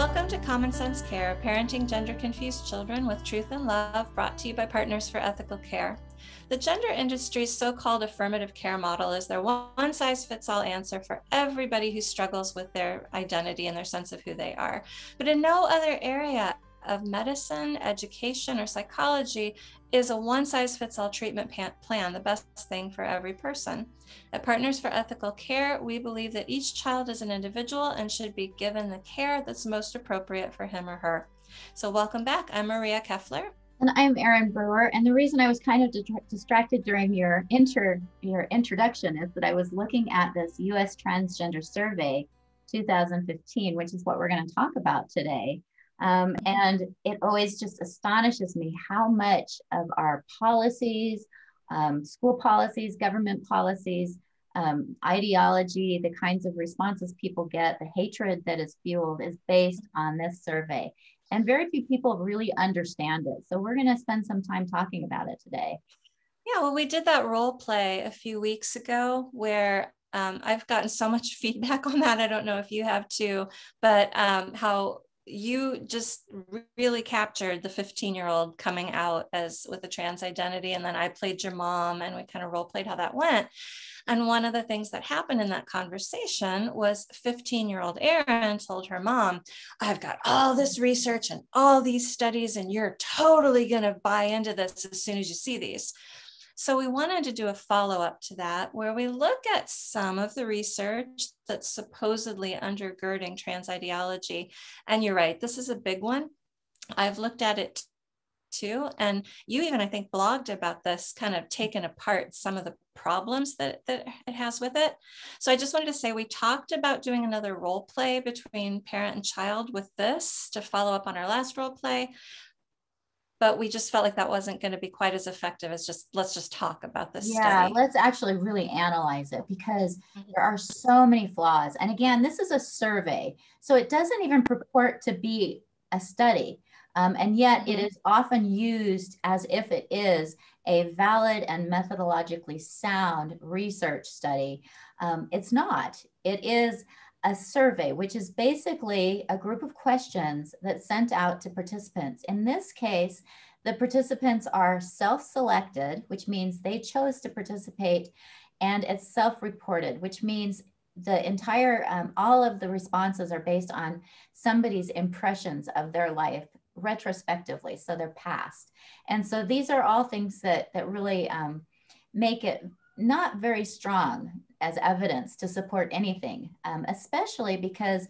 Welcome to Common Sense Care, parenting gender-confused children with truth and love, brought to you by Partners for Ethical Care. The gender industry's so-called affirmative care model is their one-size-fits-all answer for everybody who struggles with their identity and their sense of who they are. But in no other area of medicine, education, or psychology is a one-size-fits-all treatment plan the best thing for every person. At Partners for Ethical Care, we believe that each child is an individual and should be given the care that's most appropriate for him or her. So welcome back. I'm Maria Keffler. And I'm Erin Brewer. And the reason I was kind of distracted during your introduction is that I was looking at this U.S. Transgender Survey 2015, which is what we're going to talk about today. And it always just astonishes me how much of our policies, school policies, government policies, ideology, the kinds of responses people get, the hatred that is fueled is based on this survey. And very few people really understand it. So we're going to spend some time talking about it today. Yeah, well, we did that role play a few weeks ago where I've gotten so much feedback on that. I don't know if you have too, but how you just really captured the 15-year-old coming out as with a trans identity. And then I played your mom and we kind of role played how that went. And one of the things that happened in that conversation was 15-year-old Erin told her mom, I've got all this research and all these studies, and you're totally going to buy into this as soon as you see these. So we wanted to do a follow-up to that where we look at some of the research that's supposedly undergirding trans ideology. And you're right, this is a big one. I've looked at it too. And you even, I think, blogged about this, kind of taken apart some of the problems that it has with it. So I just wanted to say we talked about doing another role play between parent and child with this to follow up on our last role play. But we just felt like that wasn't going to be quite as effective as just, let's just talk about this study. Let's actually really analyze it because there are so many flaws. And again, this is a survey, so it doesn't even purport to be a study. And yet it is often used as if it is a valid and methodologically sound research study. It's not. It is a survey, which is basically a group of questions that's sent out to participants. In this case, the participants are self-selected, which means they chose to participate, and it's self-reported, which means the entire, all of the responses are based on somebody's impressions of their life retrospectively, so their past. And so these are all things that really make it not very strong as evidence to support anything, especially because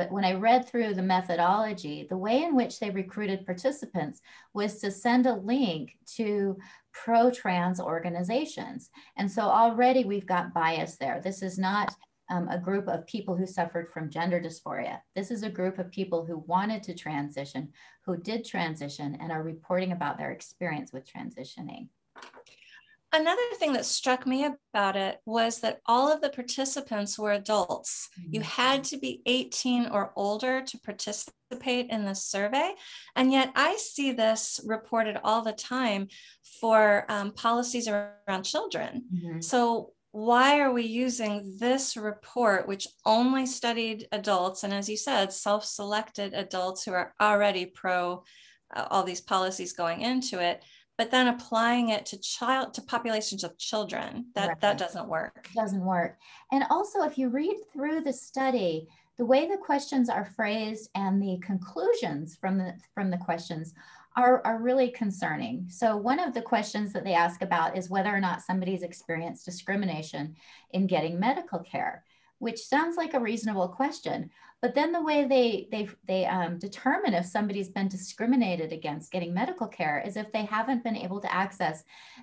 when I read through the methodology, the way in which they recruited participants was to send a link to pro-trans organizations. And so already we've got bias there. This is not a group of people who suffered from gender dysphoria. This is a group of people who wanted to transition, who did transition, and are reporting about their experience with transitioning. Another thing that struck me about it was that all of the participants were adults. You had to be 18 or older to participate in this survey. And yet I see this reported all the time for policies around children. So why are we using this report, which only studied adults, and as you said, self-selected adults who are already pro all these policies going into it, but then applying it to populations of children? That doesn't work. It doesn't work. And also, if you read through the study, the way the questions are phrased and the conclusions from the questions are really concerning. So one of the questions that they ask about is whether or not somebody's experienced discrimination in getting medical care, which sounds like a reasonable question. But then the way they determine if somebody's been discriminated against getting medical care is if they haven't been able to access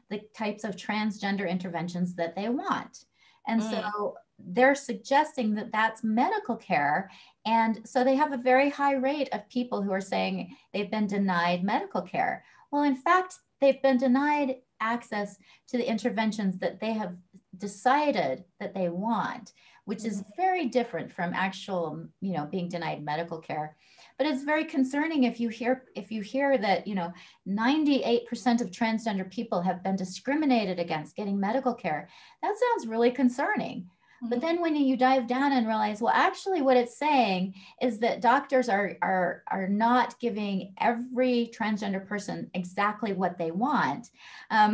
the types of transgender interventions that they want. And so they're suggesting that that's medical care. And so they have a very high rate of people who are saying they've been denied medical care. Well, in fact, they've been denied access to the interventions that they have decided that they want, which is very different from actual, being denied medical care. But it's very concerning if you hear that, 98% of transgender people have been discriminated against getting medical care. That sounds really concerning. But then when you dive down and realize, well, actually what it's saying is that doctors are not giving every transgender person exactly what they want. Well,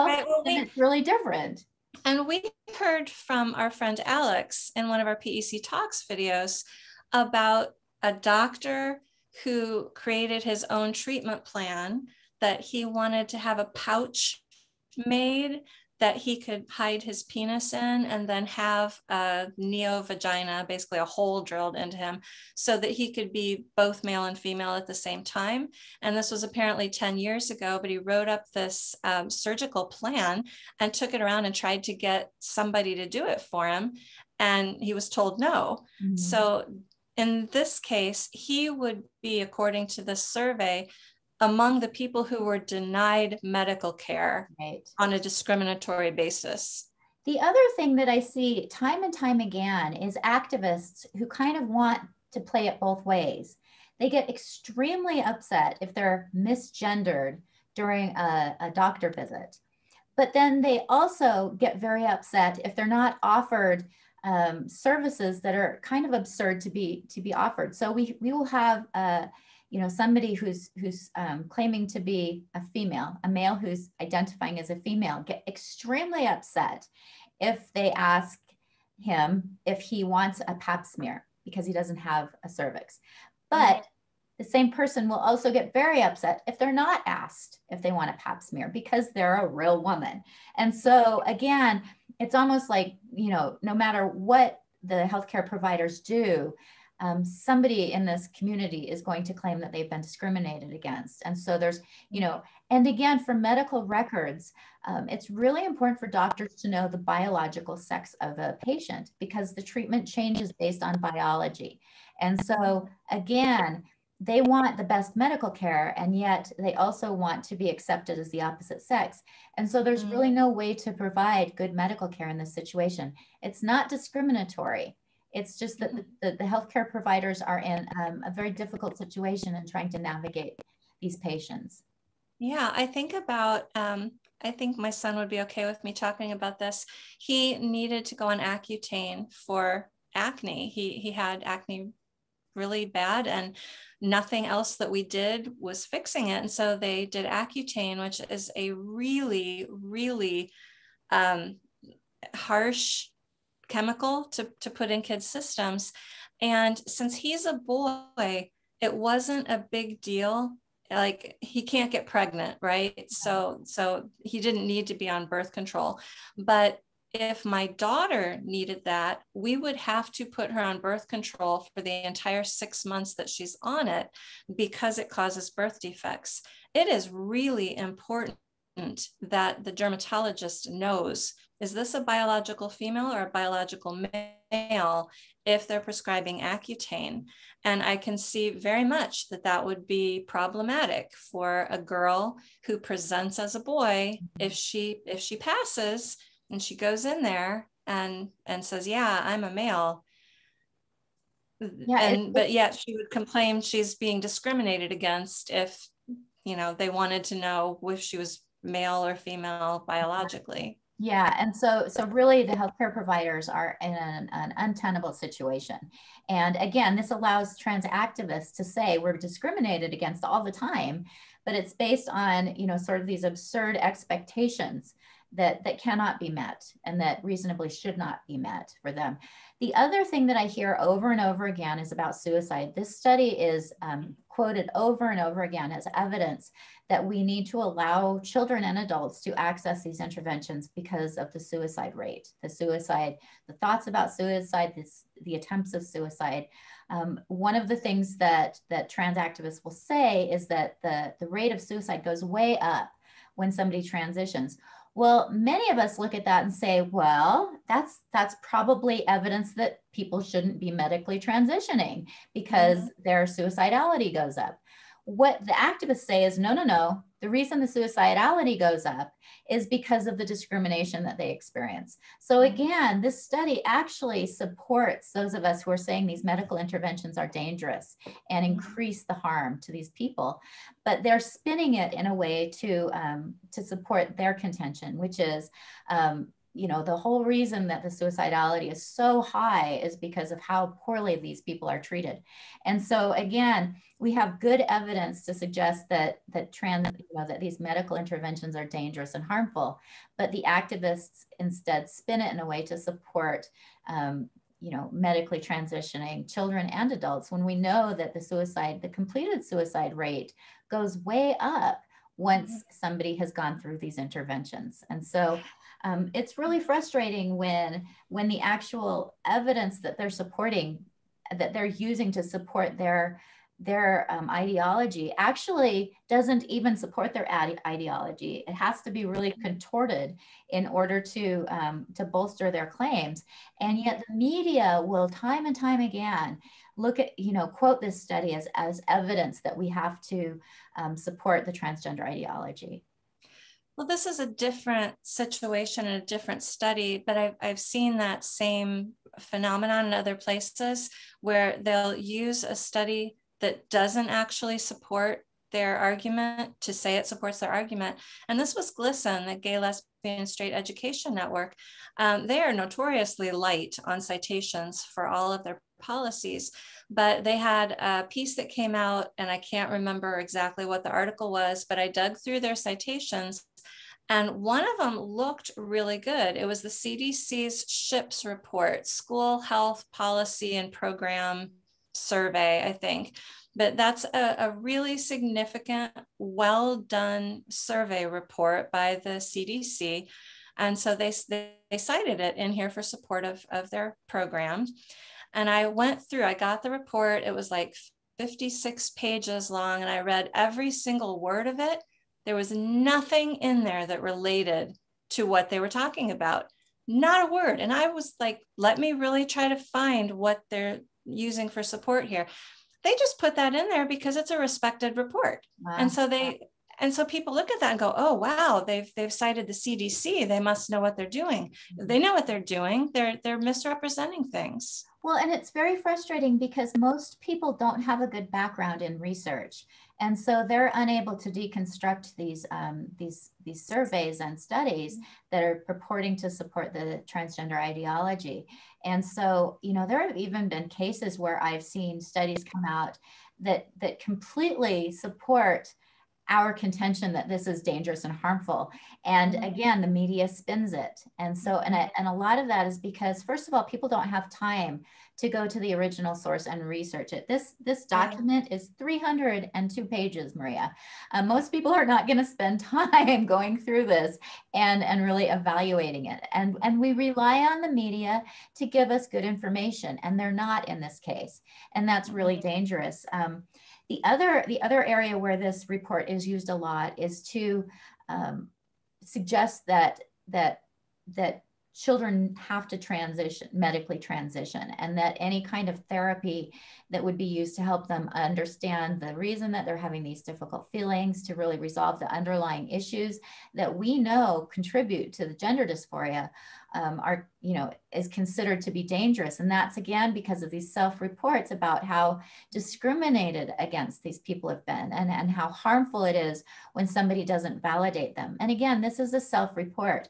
right. Well, then it's really different. and we heard from our friend Alex in one of our PEC Talks videos about a doctor who created his own treatment plan, that he wanted to have a pouch made that he could hide his penis in, and then have a neo-vagina, basically a hole drilled into him, so that he could be both male and female at the same time. And this was apparently 10 years ago, but he wrote up this surgical plan and took it around and tried to get somebody to do it for him. And he was told no. Mm-hmm. So in this case, he would be, according to this survey, among the people who were denied medical care on a discriminatory basis. The other thing that I see time and time again is activists who kind of want to play it both ways. They get extremely upset if they're misgendered during a doctor visit, but then they also get very upset if they're not offered services that are kind of absurd to be offered. So we will have somebody who's claiming to be a female, a male who's identifying as a female, get extremely upset if they ask him if he wants a pap smear because he doesn't have a cervix. But the same person will also get very upset if they're not asked if they want a pap smear because they're a real woman. And so again, it's almost like, no matter what the healthcare providers do, somebody in this community is going to claim that they've been discriminated against. And so there's, and again, for medical records, it's really important for doctors to know the biological sex of a patient because the treatment changes based on biology. And so again, they want the best medical care, and yet they also want to be accepted as the opposite sex. And so there's really no way to provide good medical care in this situation. It's not discriminatory. It's just that the healthcare providers are in a very difficult situation in trying to navigate these patients. Yeah, I think about, I think my son would be okay with me talking about this. He needed to go on Accutane for acne. He had acne really bad and nothing else that we did was fixing it. And so they did Accutane, which is a really, really harsh chemical to put in kids' systems. And since he's a boy, it wasn't a big deal. Like, he can't get pregnant, right? So he didn't need to be on birth control. But if my daughter needed that, we would have to put her on birth control for the entire 6 months that she's on it because it causes birth defects. It is really important that the dermatologist knows, is this a biological female or a biological male if they're prescribing Accutane? And I can see very much that would be problematic for a girl who presents as a boy if she passes and she goes in there and says, yeah, I'm a male. Yeah, but yet she would complain she's being discriminated against if, they wanted to know if she was male or female biologically. Yeah, and so really the healthcare providers are in an untenable situation. And again, this allows trans activists to say we're discriminated against all the time, but it's based on, sort of these absurd expectations that cannot be met and that reasonably should not be met for them. The other thing that I hear over and over again is about suicide. This study is quoted over and over again as evidence that we need to allow children and adults to access these interventions because of the suicide rate, the thoughts about suicide, the attempts of suicide. One of the things that trans activists will say is that the rate of suicide goes way up when somebody transitions. Well, many of us look at that and say, well, that's probably evidence that people shouldn't be medically transitioning because their suicidality goes up. What the activists say is, no. The reason the suicidality goes up is because of the discrimination that they experience. So again, this study actually supports those of us who are saying these medical interventions are dangerous and increase the harm to these people, but they're spinning it in a way to support their contention, which is you know, the whole reason that the suicidality is so high is because of how poorly these people are treated. And so again, we have good evidence to suggest that that these medical interventions are dangerous and harmful, but the activists instead spin it in a way to support you know, medically transitioning children and adults, when we know that the completed suicide rate goes way up once somebody has gone through these interventions. And so it's really frustrating when the actual evidence that they're supporting, that they're using to support their ideology actually doesn't even support their ideology. It has to be really contorted in order to bolster their claims. And yet the media will time and time again look at, you know, quote this study as evidence that we have to support the transgender ideology. Well, this is a different situation and a different study, but I've seen that same phenomenon in other places where they'll use a study that doesn't actually support their argument to say it supports their argument. And this was GLSEN, the Gay, Lesbian, Straight Education Network. They are notoriously light on citations for all of their policies, but they had a piece that came out, and I can't remember exactly what the article was, but I dug through their citations, and one of them looked really good. It was the CDC's SHIPS report, School Health Policy and Program Survey, I think. But that's a really significant, well done survey report by the CDC. And so they cited it in here for support of their program. And I went through, I got the report. It was like 56 pages long, and I read every single word of it. There was nothing in there that related to what they were talking about. Not a word. And I was like, let me really try to find what they're using for support here. They just put that in there because it's a respected report. Wow. And so people look at that and go, oh, wow, they've cited the CDC. They must know what they're doing. They know what they're doing. They're misrepresenting things. Well, and it's very frustrating because most people don't have a good background in research. And so they're unable to deconstruct these surveys and studies that are purporting to support the transgender ideology. And so, you know, there have even been cases where I've seen studies come out that completely support our contention that this is dangerous and harmful. And again, the media spins it. And so, and a lot of that is because, first of all, people don't have time to go to the original source and research it. This document is 302 pages, Maria. Most people are not going to spend time going through this and really evaluating it. And we rely on the media to give us good information, and they're not in this case. And that's really dangerous. The other area where this report is used a lot is to suggest that children have to medically transition, and that any kind of therapy that would be used to help them understand the reason that they're having these difficult feelings, to really resolve the underlying issues that we know contribute to the gender dysphoria, is considered to be dangerous. And that's again because of these self-reports about how discriminated against these people have been, and how harmful it is when somebody doesn't validate them. And again, this is a self-report.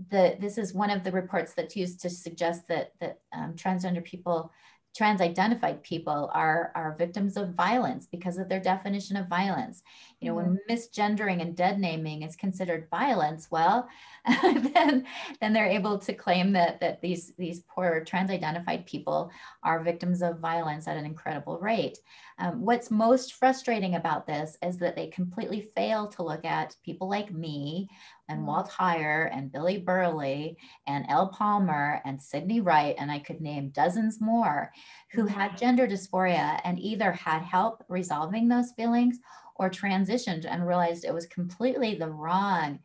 This is one of the reports that's used to suggest that transgender people, trans-identified people are victims of violence because of their definition of violence. You know, when misgendering and dead naming is considered violence, well, then they're able to claim that these poor trans-identified people are victims of violence at an incredible rate. What's most frustrating about this is that they completely fail to look at people like me and Walt Heyer and Billy Burley and Elle Palmer and Sydney Wright, and I could name dozens more, who had gender dysphoria and either had help resolving those feelings or transitioned and realized it was completely the wrong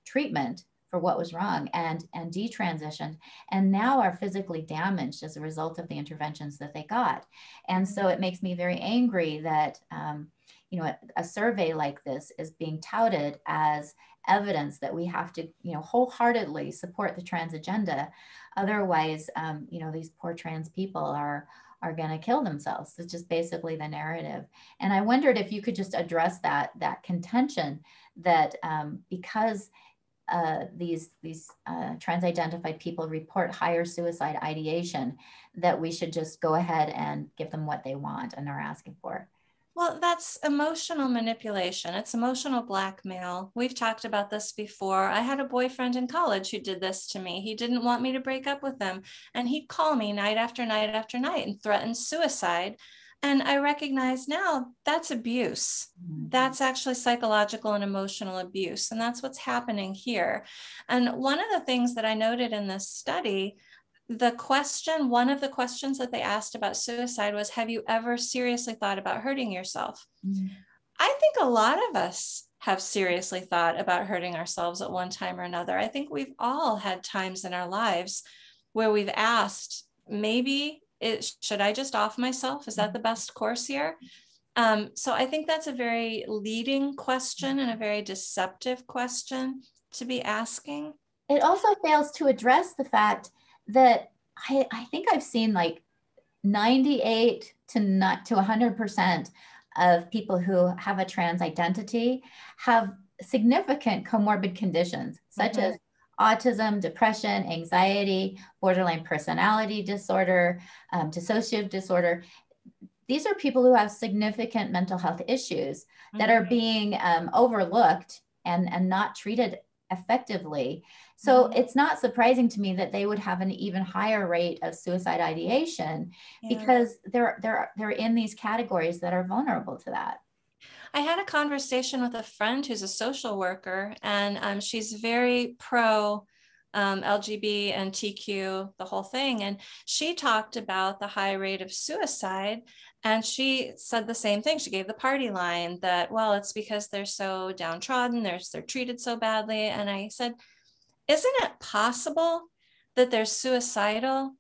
treatment for what was wrong, and detransitioned, and now are physically damaged as a result of the interventions that they got. And so it makes me very angry that a survey like this is being touted as evidence that we have to, wholeheartedly support the trans agenda. Otherwise, these poor trans people are going to kill themselves. It's just basically the narrative. And I wondered if you could just address that contention that because these trans-identified people report higher suicide ideation, that we should just go ahead and give them what they want and are asking for. Well, that's emotional manipulation. It's emotional blackmail. We've talked about this before. I had a boyfriend in college who did this to me. He didn't want me to break up with him. And he'd call me night after night after night and threaten suicide. And I recognize now that's abuse. That's actually psychological and emotional abuse. And that's what's happening here. And one of the things that I noted in this study, one of the questions that they asked about suicide was, have you ever seriously thought about hurting yourself? I think a lot of us have seriously thought about hurting ourselves at one time or another. I think we've all had times in our lives where we've asked, maybe should I just off myself? Is that the best course here? So I think that's a very leading question and a very deceptive question to be asking. It also fails to address the fact that I think I've seen like 98 to 100% of people who have a trans identity have significant comorbid conditions, such as autism, depression, anxiety, borderline personality disorder, dissociative disorder. These are people who have significant mental health issues that are being overlooked and not treated effectively. So it's not surprising to me that they would have an even higher rate of suicide ideation, because they're in these categories that are vulnerable to that. I had a conversation with a friend who's a social worker, and she's very pro LGB and TQ, the whole thing. And she talked about the high rate of suicide. And she said the same thing. She gave the party line that, well, it's because they're so downtrodden, they're treated so badly. And I said, isn't it possible that they're suicidal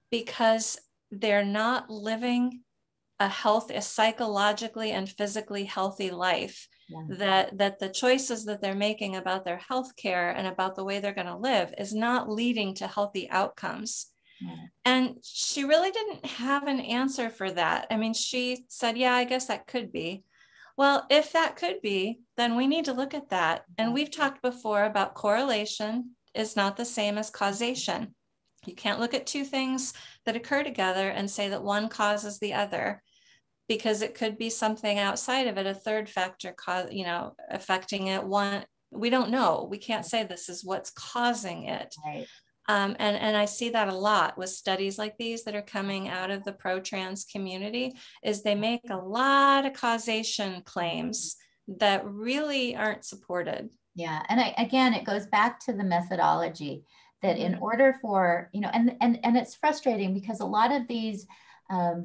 because they're not living a psychologically and physically healthy life? That the choices that they're making about their health care and about the way they're going to live is not leading to healthy outcomes. And she really didn't have an answer for that. I mean, she said, yeah, I guess that could be. Well, if that could be, then we need to look at that. And we've talked before about correlation is not the same as causation. You can't look at two things that occur together and say that one causes the other, because it could be something outside of it, a third factor, affecting it. We don't know. We can't say this is what's causing it. Right. And I see that a lot with studies like these that are coming out of the pro-trans community, is they make a lot of causation claims that really aren't supported. Yeah, and again, it goes back to the methodology that in order for, and it's frustrating because a lot of these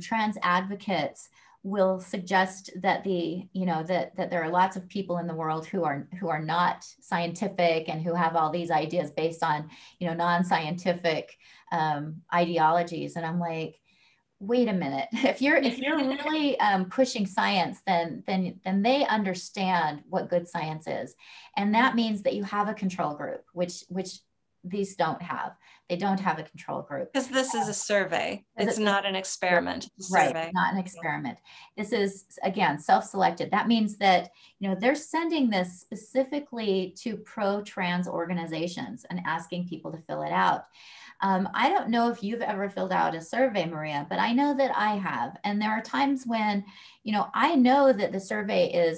trans advocates will suggest that that there are lots of people in the world who are not scientific and who have all these ideas based on non-scientific ideologies, and I'm like, wait a minute, if you're really pushing science, then they understand what good science is, and that means that you have a control group, which these don't have. They don't have a control group. Because this is a survey. It's not an experiment. Right, not an experiment. This is, again, self-selected. That means that, they're sending this specifically to pro-trans organizations and asking people to fill it out. I don't know if you've ever filled out a survey, Maria, but I know that I have. And there are times when, I know that the survey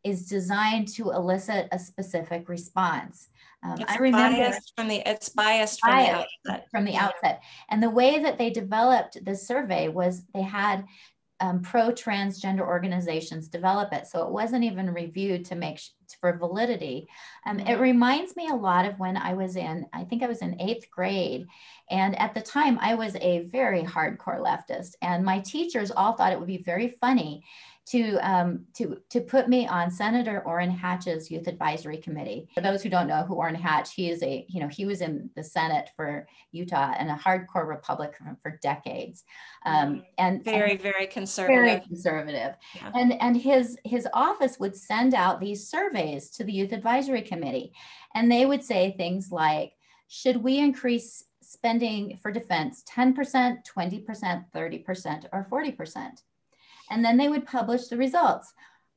is designed to elicit a specific response. I remember it's biased from the outset. And the way that they developed the survey was they had pro-transgender organizations develop it. So it wasn't even reviewed to make for validity. It reminds me a lot of when I think I was in 8th grade. And at the time I was a very hardcore leftist, and my teachers all thought it would be very funny to put me on Senator Orrin Hatch's Youth Advisory Committee. For those who don't know who Orrin Hatch, he is he was in the Senate for Utah and a hardcore Republican for decades. And very conservative. Very conservative. Yeah. And his office would send out these surveys to the Youth Advisory Committee. And they would say things like, should we increase spending for defense 10%, 20%, 30%, or 40%? And then they would publish the results.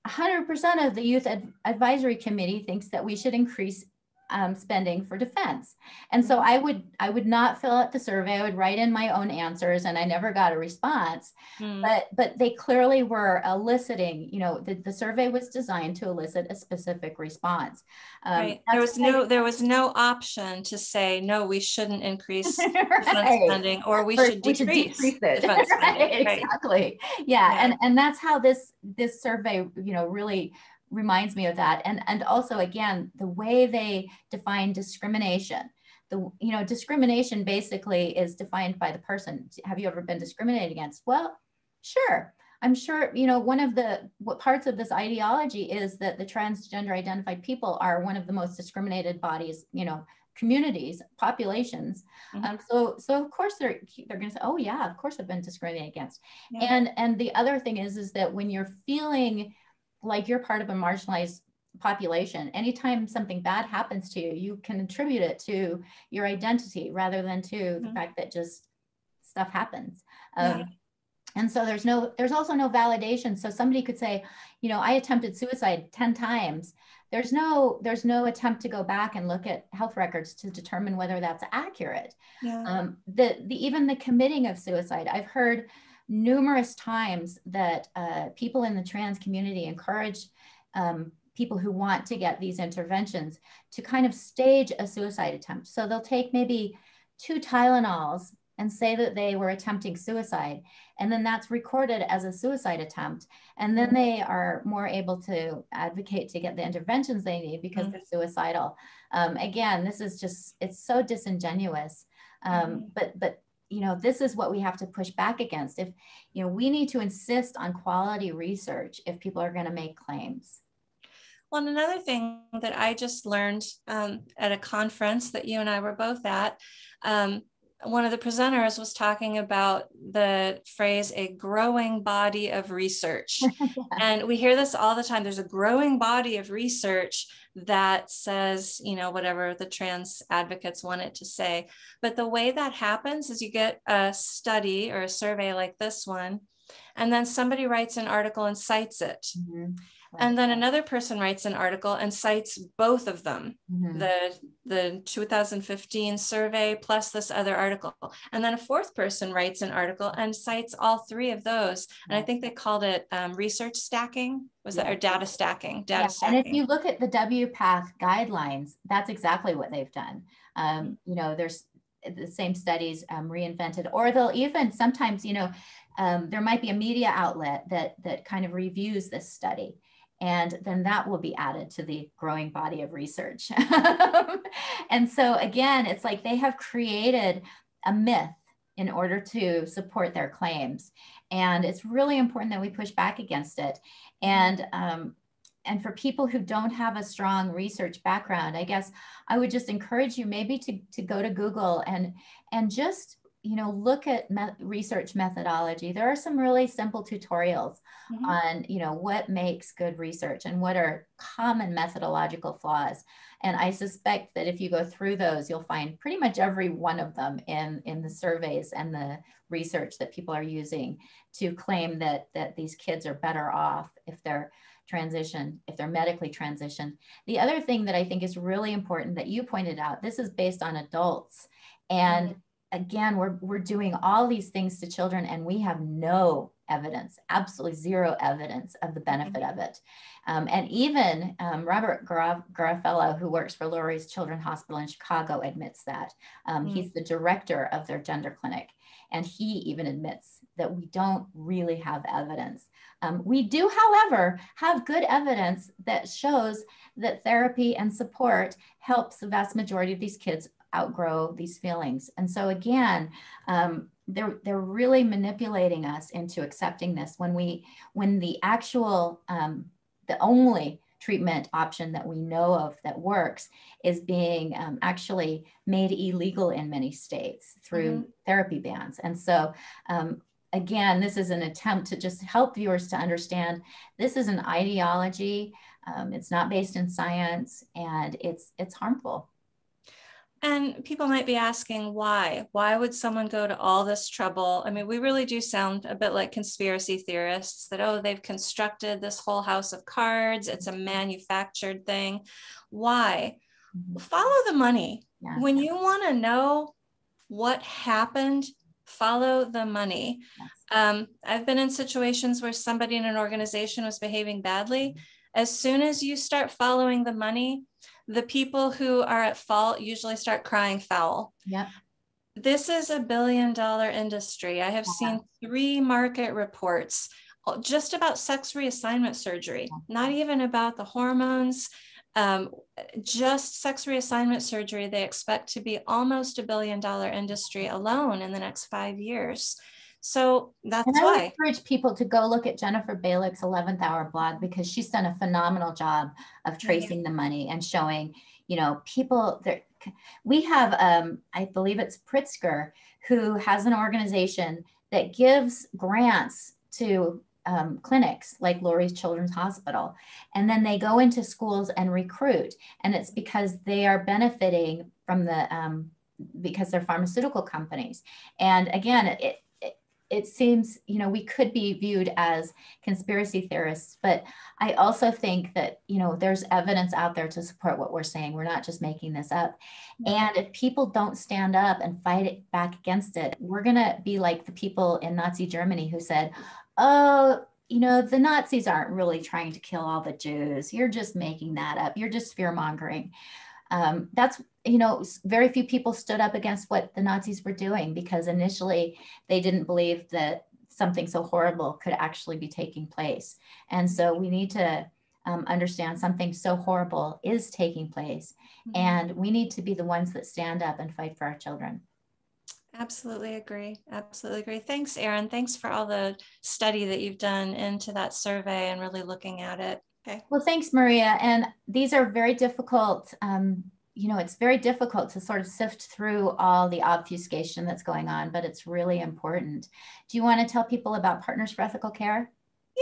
100% of the Youth Advisory Committee thinks that we should increase spending for defense. And so I would not fill out the survey. I would write in my own answers, and I never got a response. But they clearly were eliciting, you know, the survey was designed to elicit a specific response. Right. There was no option to say, no, we shouldn't increase defense spending, or we should decrease it. Defense spending. Right, exactly. Yeah. And that's how this survey, you know, really reminds me of that. And also, again, the way they define discrimination. Discrimination basically is defined by the person. Have you ever been discriminated against? Well, sure. I'm sure, you know, one of the parts of this ideology is that the transgender identified people are one of the most discriminated bodies, you know, communities, populations. So of course they're going to say, oh yeah, of course I've been discriminated against. Yeah. And the other thing is that when you're feeling like you're part of a marginalized population, anytime something bad happens to you, you can attribute it to your identity rather than to the fact that just stuff happens. And so there's also no validation. So somebody could say, you know, I attempted suicide 10 times. There's no attempt to go back and look at health records to determine whether that's accurate. Yeah. Even the committing of suicide, I've heard numerous times that people in the trans community encourage people who want to get these interventions to kind of stage a suicide attempt. So they'll take maybe 2 Tylenols and say that they were attempting suicide. And then that's recorded as a suicide attempt. And then they are more able to advocate to get the interventions they need because they're suicidal. Again, this is just, it's so disingenuous. But you know, this is what we have to push back against. If, you know, we need to insist on quality research if people are going to make claims. Well, and another thing that I just learned at a conference that you and I were both at, one of the presenters was talking about the phrase, a growing body of research. And we hear this all the time. There's a growing body of research that says, you know, whatever the trans advocates want it to say. But the way that happens is you get a study or a survey like this one, and then somebody writes an article and cites it. And then another person writes an article and cites both of them, the 2015 survey plus this other article. And then a fourth person writes an article and cites all 3 of those. And I think they called it research stacking, that, or data stacking? Stacking. And if you look at the WPATH guidelines, that's exactly what they've done. You know, there's the same studies reinvented, or they'll even sometimes, you know, there might be a media outlet that kind of reviews this study. And then that will be added to the growing body of research. And so again, it's like they have created a myth in order to support their claims. And it's really important that we push back against it. And for people who don't have a strong research background, I guess I would just encourage you maybe to go to Google and just, you know, look at research methodology. There are some really simple tutorials on, you know, what makes good research and what are common methodological flaws. And I suspect that if you go through those, you'll find pretty much every one of them in the surveys and the research that people are using to claim that these kids are better off if they're transitioned, if they're medically transitioned. The other thing that I think is really important that you pointed out, this is based on adults. And again, we're doing all these things to children and we have no evidence, absolutely zero evidence of the benefit of it. And even Robert Garofalo, who works for Lurie's Children's Hospital in Chicago, admits that. He's the director of their gender clinic. And he even admits that we don't really have evidence. We do, however, have good evidence that shows that therapy and support helps the vast majority of these kids outgrow these feelings. And so again, they're really manipulating us into accepting this when the actual, the only treatment option that we know of that works is being actually made illegal in many states through therapy bans. And so again, this is an attempt to just help viewers to understand this is an ideology. It's not based in science, and it's harmful. And people might be asking why? Why would someone go to all this trouble? I mean, we really do sound a bit like conspiracy theorists that, oh, they've constructed this whole house of cards. It's a manufactured thing. Why? follow the money. Yeah. When you want to know what happened, follow the money. Yes. I've been in situations where somebody in an organization was behaving badly. As soon as you start following the money, the people who are at fault usually start crying foul. Yep. This is a $1 billion industry. I have seen 3 market reports just about sex reassignment surgery, not even about the hormones, just sex reassignment surgery. They expect to be almost $1 billion industry alone in the next 5 years. So that's and I why. would encourage people to go look at Jennifer Balick's 11th Hour blog, because she's done a phenomenal job of tracing the money and showing, you know, people there. We have, I believe it's Pritzker, who has an organization that gives grants to clinics like Lurie's Children's Hospital. And then they go into schools and recruit. And it's because they are benefiting from the, because they're pharmaceutical companies. And again, it seems, you know, we could be viewed as conspiracy theorists, but I also think that, you know, there's evidence out there to support what we're saying. We're not just making this up. And if people don't stand up and fight it back against it, we're going to be like the people in Nazi Germany who said, oh, you know, the Nazis aren't really trying to kill all the Jews. You're just making that up. You're just fear mongering. That's, you know, very few people stood up against what the Nazis were doing, because initially they didn't believe that something so horrible could actually be taking place. And so we need to understand something so horrible is taking place, and we need to be the ones that stand up and fight for our children. Absolutely agree. Absolutely agree. Thanks, Erin. Thanks for all the study that you've done into that survey and really looking at it. Okay. Well, thanks, Maria. And these are very difficult, you know, it's very difficult to sort of sift through all the obfuscation that's going on, but it's really important. Do you want to tell people about Partners for Ethical Care?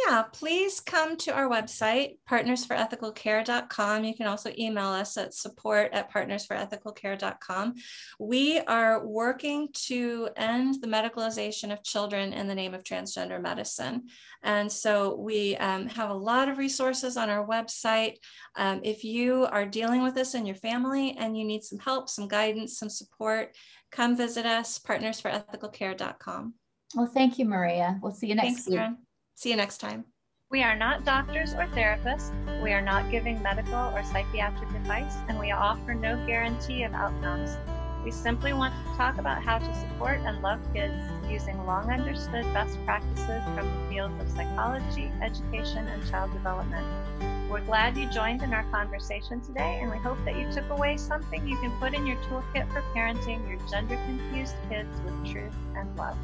Yeah, please come to our website, partnersforethicalcare.com. You can also email us at support@partnersforethicalcare.com. We are working to end the medicalization of children in the name of transgender medicine. And so we have a lot of resources on our website. If you are dealing with this in your family and you need some help, some guidance, some support, come visit us, partnersforethicalcare.com. Well, thank you, Maria. We'll see you next week. Erin. See you next time. We are not doctors or therapists. We are not giving medical or psychiatric advice, and we offer no guarantee of outcomes. We simply want to talk about how to support and love kids using long understood best practices from the fields of psychology, education, and child development. We're glad you joined in our conversation today, and we hope that you took away something you can put in your toolkit for parenting your gender-confused kids with truth and love.